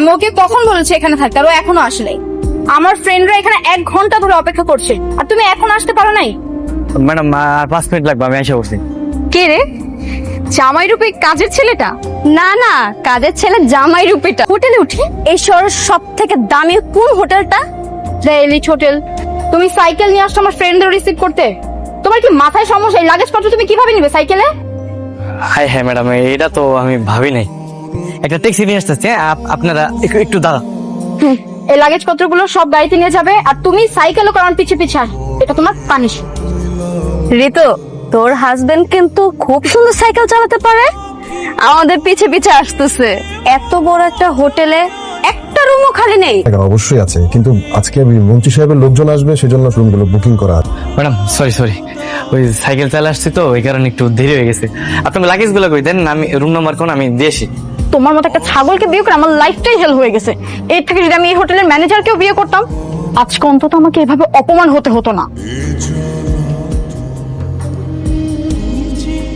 আমি ওকে কখন বলেছি এখানে থাকতে, আর ও এখনো আসলে। আমার ফ্রেন্ডরা এখানে 1 ঘন্টা ধরে অপেক্ষা করছে, আর তুমি এখন আসতে পারো নাই? ম্যাডাম আর 5 মিনিট লাগবে, আমি এসে বসছি। কে রে, জামাই রূপে কাজের ছেলেটা? না না, কাজের ছেলে জামাই রূপেটা। হোটেলে উঠি, এই শহরের সব থেকে দামি কোন হোটেলটা? The elite hotel. তুমি সাইকেল নিয়ে আসছো আমার ফ্রেন্ডদের রিসিভ করতে? তোমার কি মাথায় সমস্যা? এই লাগেজ পত্র তুমি কিভাবে নিবে সাইকেলে? হ্যাঁ ম্যাডাম, এটা তো আমি ভাবি নাই। একটা ট্যাক্সি নিয়ে আসতেছে, আপনারা একটু দাঁড়া। এই লাগেজ পত্রগুলো সব গাড়িতে নিয়ে যাবে, আর তুমি সাইকেলও কারণ পিছে পিছে আস। এটা তোমার পানিশ। ঋতু, তোর হাজবেন্ড কিন্তু খুব সুন্দর সাইকেল চালাতে পারে, আমাদের পিছে পিছে আসতেছে। এত বড় একটা হোটেলে একটা রুমও খালি নেই। অবশ্যই আছে, কিন্তু আজকে মন্ত্রী সাহেবের লোকজন আসবে, সেজন্য রুমগুলো বুকিং করা। ম্যাডাম সরি, ওই সাইকেল চালা আসছি তো, ওই কারণে একটু দেরি হয়ে গেছে। আপনার লাগেজ গুলো কই দেন, আমি রুম নাম্বার কোন আমি দিয়েছি। তোমার মতো একটা ছাগলকে বিয়ে করে আমার লাইফটাই হেল হয়ে গেছে। এর থেকে যদি আমি এই হোটেলের ম্যানেজারকেও বিয়ে করতাম, আজকে অন্তত আমাকে এভাবে অপমান হতে হতো না।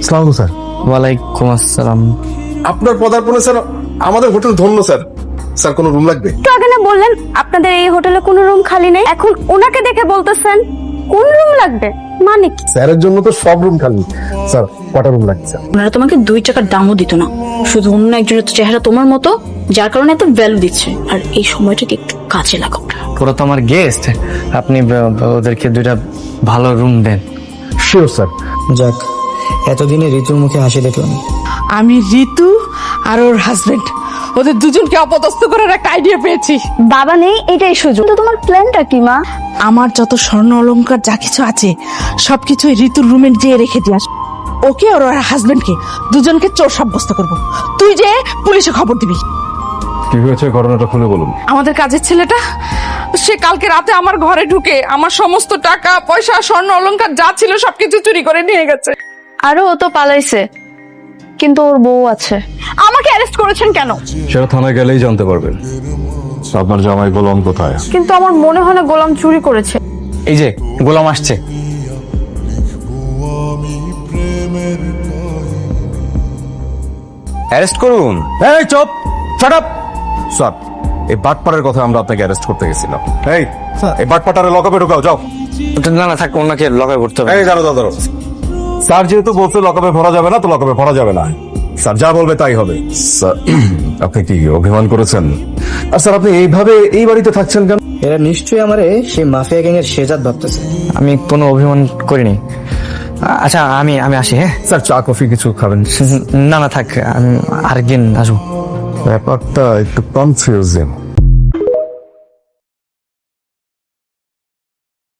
আসসালামু আলাইকুম স্যার। ওয়ালাইকুম আসসালাম। আপনার পদার্পণে স্যার আমাদের হোটেল ধন্য স্যার। স্যার কোনো রুম লাগবে? তো আগে না বললেন আপনাদের এই হোটেলে কোনো রুম খালি নেই, এখন ওনাকে দেখে বলতেছেন কোন রুম লাগবে? মানে কি? স্যারের জন্য তো সব রুম খালি। স্যার কটা রুম লাগছে? ওনারা তোমাকে 2 টাকার দামও দিত না, শুধু অন্য একজনের চেহারা তোমার মতো, যার কারণে এত ভ্যালু দিচ্ছে। আর এই সময়টাকে একটু কাজে লাগাও। ওরা তো আমার গেস্ট, আপনি ওদেরকে 2টা ভালো রুম দেন। Sure sir. যাক, এতদিনে ঋতুর মুখে হাসি দেখলাম। আমি ঋতু আর ওর হাজবেন্ড, ওদের দুজনকে অপদস্থ করার একটা আইডিয়া পেয়েছি। বাবা নেই, এটাই সুযোগ। তো তোমার প্ল্যানটা কি মা? আমার যত স্বর্ণ অলংকার যা কিছু আছে সবকিছু ঋতুর রুমে যেয়ে রেখে দিয়ে আস। ওকে আর ওর হাজবেন্ডকে দুজনকে চোর সাব্যস্ত করব। তুই যে পুলিশে খবর দিবি। কি হয়েছে ঘটনাটা খুলে বলুন। আমাদের কাজের ছেলেটা সে কালকে রাতে আমার ঘরে ঢুকে আমার সমস্ত টাকা পয়সা স্বর্ণ অলংকার যা ছিল সবকিছু চুরি করে নিয়ে গেছে। আরো ও তো পালাইছে, কিন্তু ওর বউ আছে। আমাকে অ্যারেস্ট করেছেন কেন? সেটা থানায় গেলেই জানতে পারবেন। আপনার জামাই গোলাম কোথায়? কিন্তু আমার মনে হয় না গোলাম চুরি করেছে। এই যে গোলাম আসছে। অ্যারেস্ট করুন। এই চুপ, শাট আপ। স্যার, এই বাটপাড়ের কথা আমরা আপনাকে অ্যারেস্ট করতে গেছিলাম। এই বাটপাটারে লকআপে ঢোকাও, যাও। না না থাক, ওনাকে লগাই করতে হবে। এই দাঁড়ো। স্যার যেহেতু বলছে লকআপে ভরা যাবে না, তো লকআপে ভরা যাবে না। স্যার যা বলবে তাই হবে। স্যার আপনি কি অভিমান করেছেন? আর স্যার আপনি এইভাবে এই বাড়িতে থাকছেন কেন? এরা নিশ্চয়ই আমারে সেই মাফিয়া গ্যাংয়ের শেজাদ ভাবতেছে। আমি কোনো অভিমান করিনি। আচ্ছা আমি আসি। হ্যাঁ স্যার চা কফি কিছু খাবেন? না থাক, আমি আরেকদিন আসবো। ব্যাপারটা একটু কনফিউজিং।